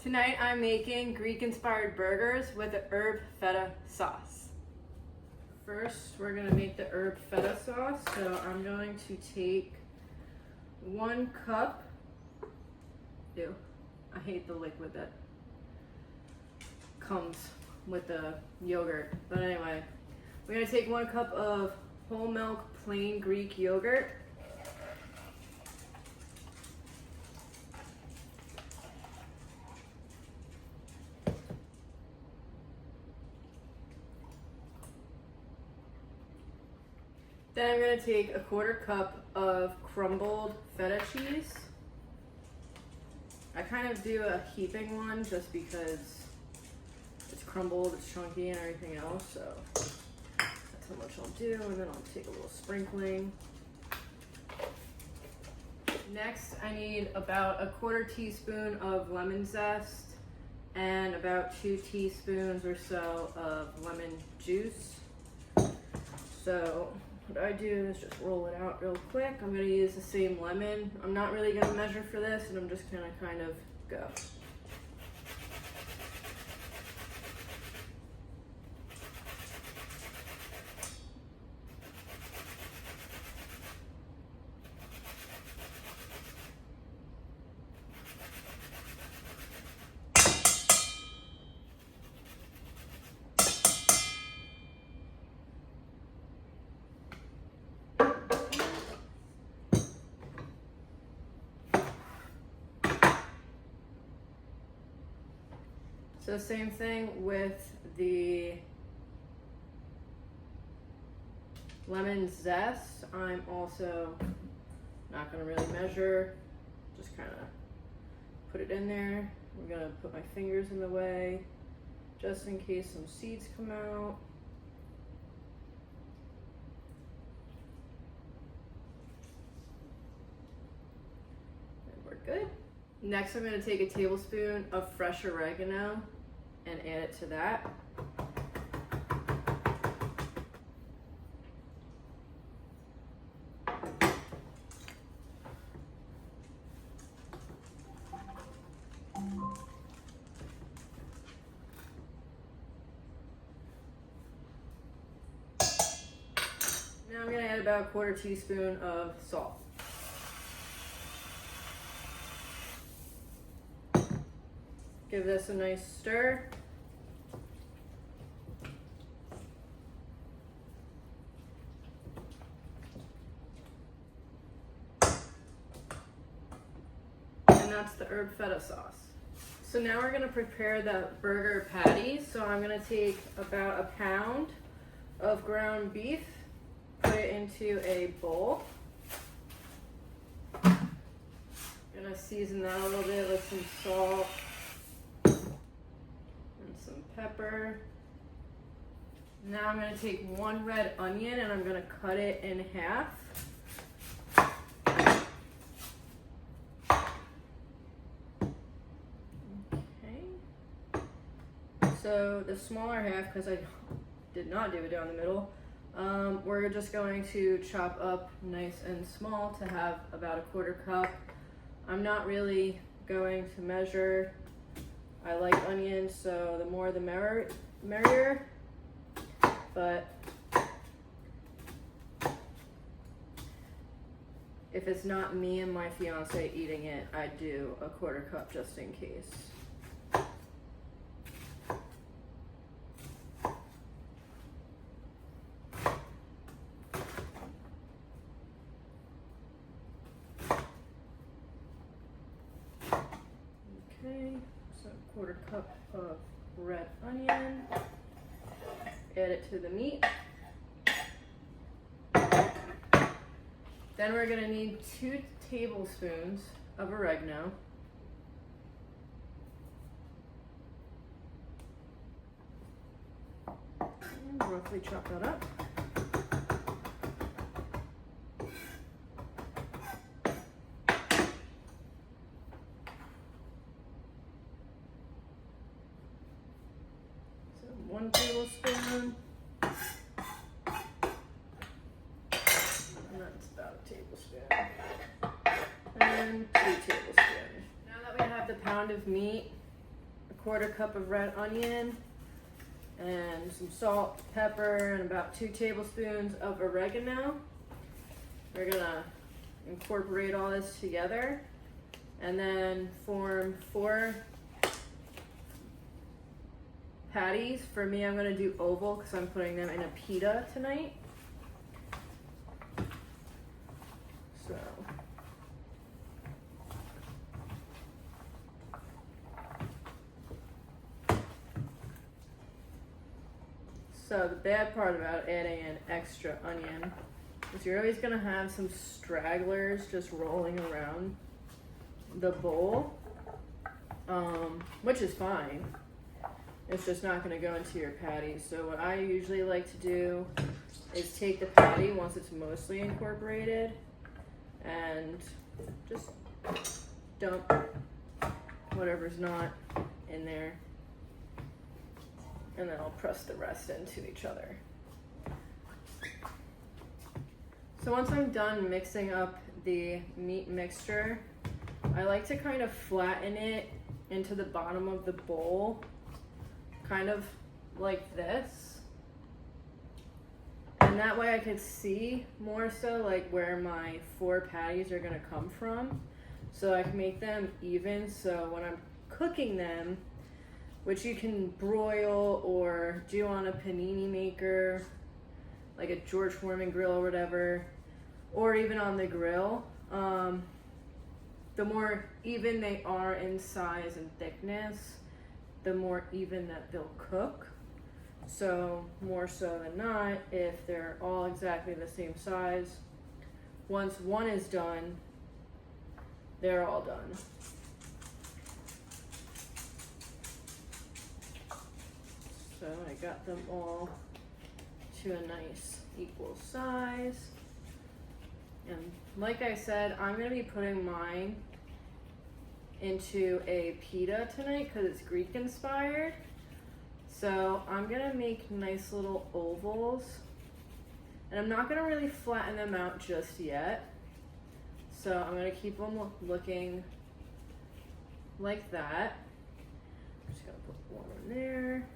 Tonight I'm making Greek-inspired burgers with the herb feta sauce. First, we're gonna make the herb feta sauce. So I'm going to take 1 cup. Ew, I hate the liquid that comes with the yogurt. But anyway, we're gonna take 1 cup of whole milk plain Greek yogurt. Then I'm going to take 1/4 cup of crumbled feta cheese. I kind of do a heaping one just because it's crumbled, it's chunky and everything else, so that's how much I'll do, and then I'll take a little sprinkling. Next, I need about 1/4 teaspoon of lemon zest and about 2 teaspoons or so of lemon juice. So what I do is just roll it out real quick. I'm going to use the same lemon. I'm not really going to measure for this, and I'm just going to kind of go. So same thing with the lemon zest. I'm also not going to really measure, just kind of put it in there. I'm going to put my fingers in the way just in case some seeds come out. And we're good. Next, I'm going to take a tablespoon of fresh oregano and add it to that. Now I'm going to add about 1/4 teaspoon of salt. Give this a nice stir. And that's the herb feta sauce. So now we're going to prepare the burger patties. So I'm going to take about 1 pound of ground beef, put it into a bowl. I'm going to season that a little bit with some salt. Some pepper. Now I'm going to take 1 red onion and I'm going to cut it in half. Okay. So the smaller half, because I did not do it down the middle, we're just going to chop up nice and small to have about 1/4 cup. I'm not really going to measure. I like onions, so the more the merrier, but if it's not me and my fiance eating it, I do 1/4 cup just in case. Okay. So 1/4 cup of red onion, add it to the meat. Then we're going to need 2 tablespoons of oregano. And roughly chop that up. So 1 tablespoon. That's about a tablespoon. And 2 tablespoons. Now that we have the pound of meat, 1/4 cup of red onion, and some salt, pepper, and about 2 tablespoons of oregano. We're gonna incorporate all this together and then form 4 patties. For me, I'm gonna do oval because I'm putting them in a pita tonight. So the bad part about adding an extra onion is you're always gonna have some stragglers just rolling around the bowl, which is fine. It's just not gonna go into your patty. So what I usually like to do is take the patty once it's mostly incorporated and just dump whatever's not in there. And then I'll press the rest into each other. So once I'm done mixing up the meat mixture, I like to kind of flatten it into the bottom of the bowl, kind of like this. And that way I can see more so like where my 4 patties are gonna come from. So I can make them even, so when I'm cooking them, which you can broil or do on a panini maker, like a George Foreman grill or whatever, or even on the grill. The more even they are in size and thickness, the more even that they'll cook. So more so than not, if they're all exactly the same size, once one is done, they're all done. So I got them all to a nice equal size. And like I said, I'm gonna be putting mine into a pita tonight because it's Greek inspired. So I'm gonna make nice little ovals. And I'm not gonna really flatten them out just yet. So I'm gonna keep them looking like that. I'm just gonna put one in there.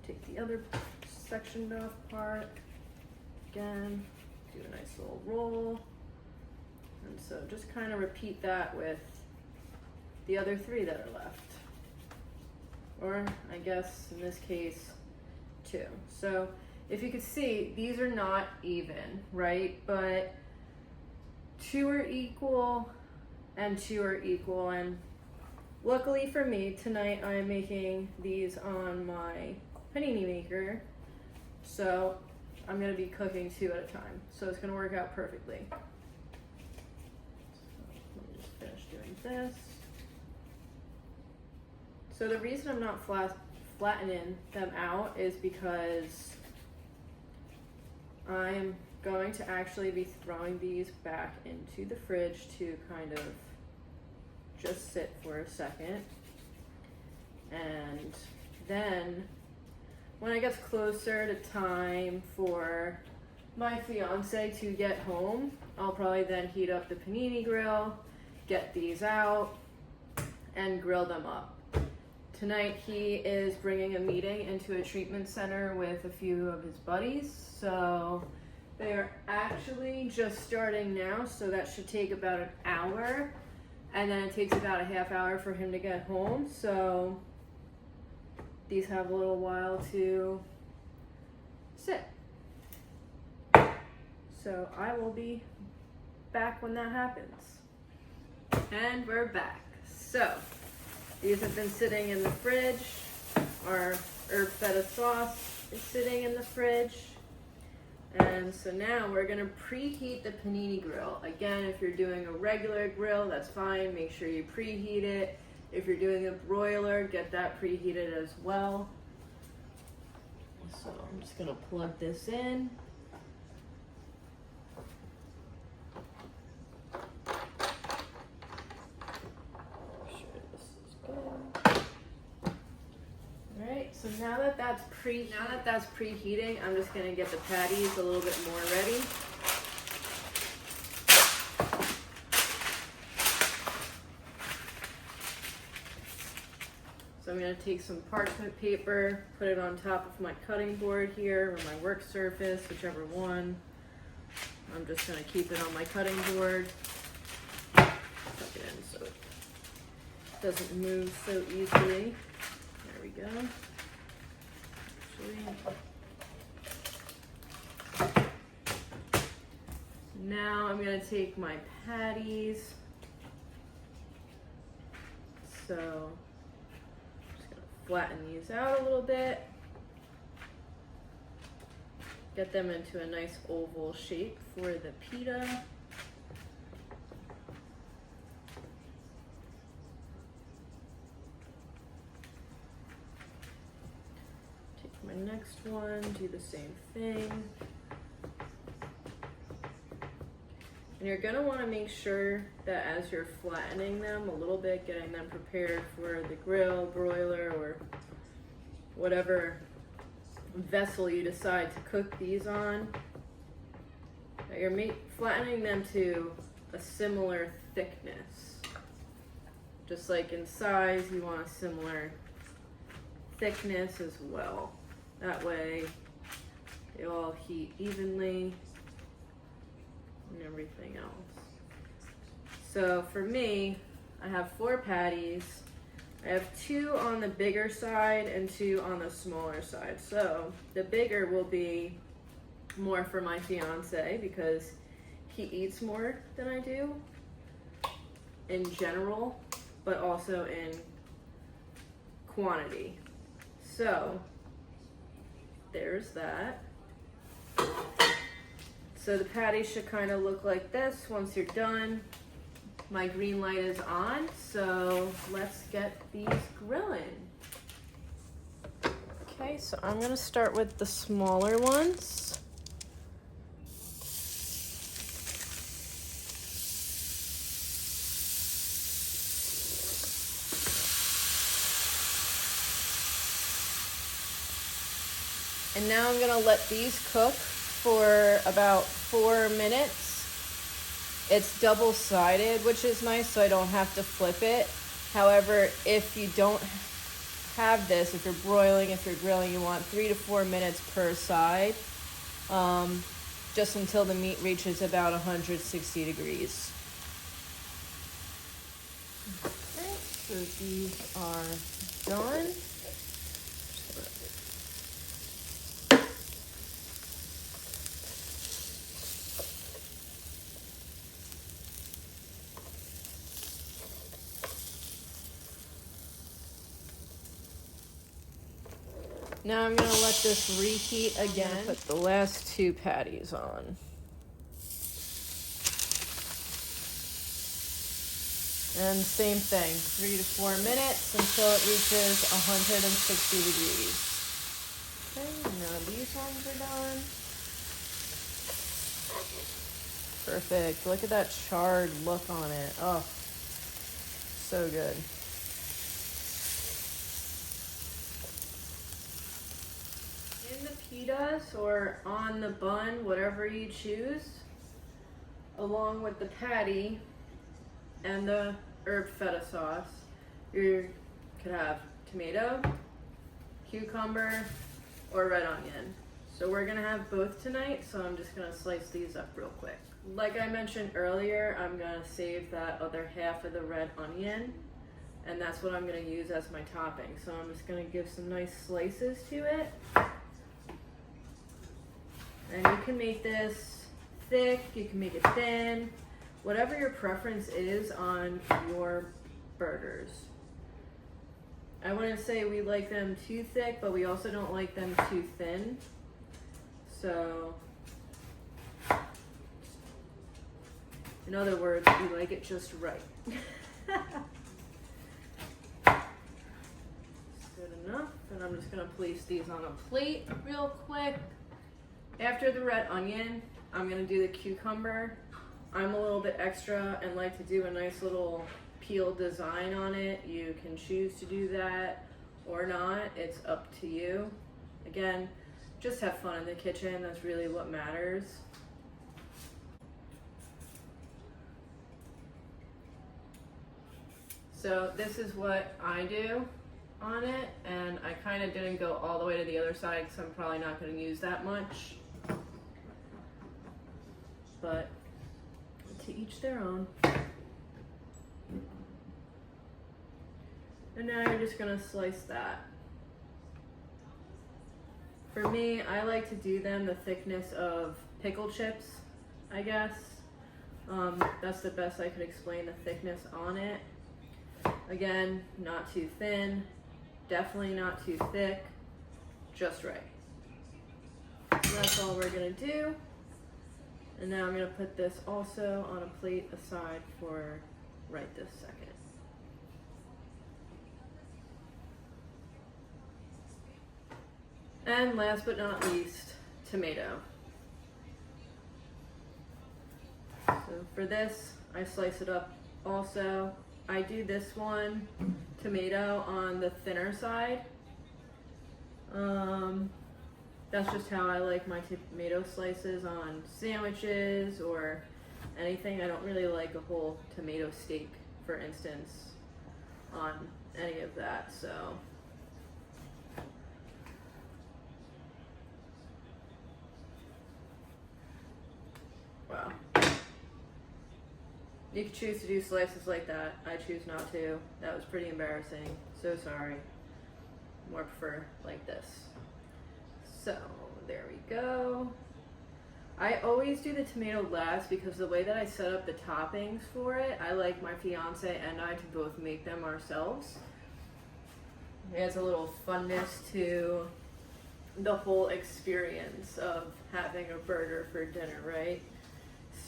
Take the other sectioned off part, again, do a nice little roll. And so just kind of repeat that with the other 3 that are left. Or I guess in this case, 2. So if you could see, these are not even, right? But 2 are equal and 2 are equal. And luckily for me, tonight I'm making these on my panini maker, so I'm going to be cooking 2 at a time, so it's going to work out perfectly. So let me just finish doing this. So the reason I'm not flattening them out is because I'm going to actually be throwing these back into the fridge to kind of just sit for a second, and then when it gets closer to time for my fiance to get home, I'll probably then heat up the panini grill, get these out, and grill them up. Tonight he is bringing a meeting into a treatment center with a few of his buddies, so they are actually just starting now, so that should take about an hour, and then it takes about a half hour for him to get home, so these have a little while to sit. So I will be back when that happens. And we're back. So these have been sitting in the fridge. Our herb feta sauce is sitting in the fridge. And so now we're gonna preheat the panini grill. Again, if you're doing a regular grill, that's fine. Make sure you preheat it. If you're doing a broiler, get that preheated as well. So I'm just gonna plug this in. Make sure this is good. All right, so now that that's preheating, I'm just gonna get the patties a little bit more ready. So So I'm gonna take some parchment paper, put it on top of my cutting board here, or my work surface, whichever one. I'm just gonna keep it on my cutting board. Tuck it in so it doesn't move so easily. There we go. Now I'm gonna take my patties. So I'm just gonna flatten these out a little bit. Get them into a nice oval shape for the pita. Take my next one, do the same thing. And you're gonna wanna make sure that as you're flattening them a little bit, getting them prepared for the grill, broiler, or whatever vessel you decide to cook these on, that you're flattening them to a similar thickness. Just like in size, you want a similar thickness as well. That way they all heat evenly and everything else. So for me, I have 4 patties. I have 2 on the bigger side and 2 on the smaller side. So the bigger will be more for my fiance because he eats more than I do in general, but also in quantity. So there's that. So the patty should kind of look like this once you're done. My green light is on, so let's get these grilling. Okay, so I'm gonna start with the smaller ones. And now I'm gonna let these cook for about 4 minutes. It's double-sided, which is nice, so I don't have to flip it. However, if you don't have this, if you're broiling, if you're grilling, you want 3 to 4 minutes per side, just until the meat reaches about 160 degrees. Okay, so these are done. Now I'm gonna let this reheat again. Put the last 2 patties on. And same thing, 3 to 4 minutes until it reaches 160 degrees. Okay, now these ones are done. Perfect, look at that charred look on it. Oh, so good. In the pitas or on the bun, whatever you choose, along with the patty and the herb feta sauce, you could have tomato, cucumber, or red onion. So we're gonna have both tonight, so I'm just gonna slice these up real quick. Like I mentioned earlier, I'm gonna save that other half of the red onion, and that's what I'm gonna use as my topping. So I'm just gonna give some nice slices to it. And you can make this thick, you can make it thin, whatever your preference is on your burgers. I wouldn't say we like them too thick, but we also don't like them too thin. So, in other words, we like it just right. Good enough. And I'm just gonna place these on a plate real quick. After the red onion, I'm gonna do the cucumber. I'm a little bit extra and like to do a nice little peel design on it. You can choose to do that or not, it's up to you. Again, just have fun in the kitchen, that's really what matters. So this is what I do. on it, and I kind of didn't go all the way to the other side because I'm probably not going to use that much. But to each their own. And now you're just going to slice that. For me, I like to do them the thickness of pickle chips, I guess. That's the best I could explain the thickness on it. Again, not too thin, definitely not too thick, just right. So that's all we're gonna do. And now I'm gonna put this also on a plate aside for right this second. And last but not least, tomato. So for this, I slice it up also. I do this one, tomato, on the thinner side. That's just how I like my tomato slices on sandwiches or anything. I don't really like a whole tomato steak, for instance, on any of that, so. Wow. You could choose to do slices like that. I choose not to. That was pretty embarrassing. So sorry. More prefer like this. So there we go. I always do the tomato last because the way that I set up the toppings for it, I like my fiance and I to both make them ourselves. It adds a little funness to the whole experience of having a burger for dinner, right?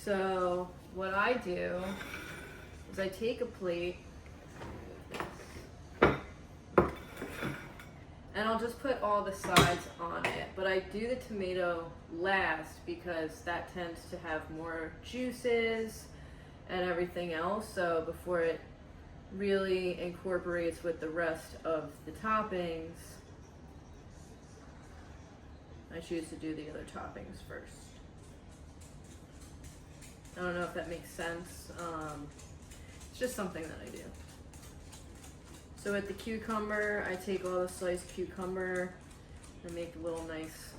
So what I do is I take a plate and I'll just put all the sides on it, but I do the tomato last because that tends to have more juices and everything else, so before it really incorporates with the rest of the toppings, I choose to do the other toppings first. I don't know if that makes sense. It's just something that I do. So with the cucumber, I take all the sliced cucumber and make a little nice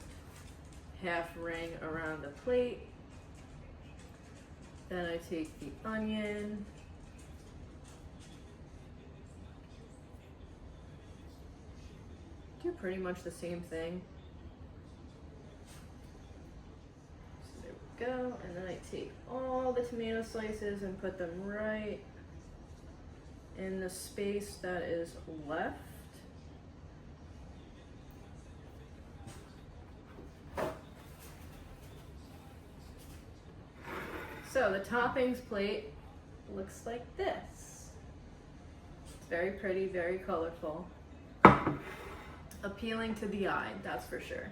half ring around the plate. Then I take the onion. Do pretty much the same thing. Go, and then I take all the tomato slices and put them right in the space that is left. So the toppings plate looks like this. It's very pretty, very colorful. Appealing to the eye, that's for sure.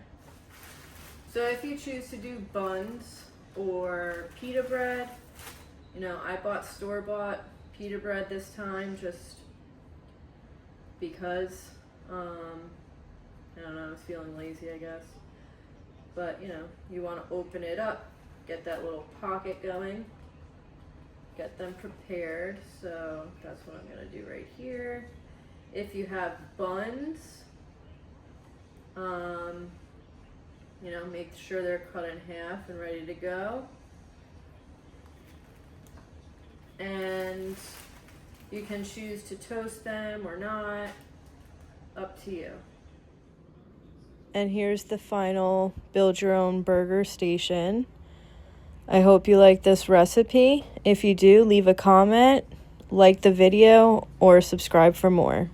So if you choose to do buns or pita bread, you know, I bought store-bought pita bread this time just because, I don't know, I was feeling lazy, I guess. But, you know, you want to open it up, get that little pocket going, get them prepared. So that's what I'm going to do right here. If you have buns, you know, make sure they're cut in half and ready to go. And you can choose to toast them or not, up to you. And here's the final build your own burger station. I hope you like this recipe. If you do, leave a comment, like the video, or subscribe for more.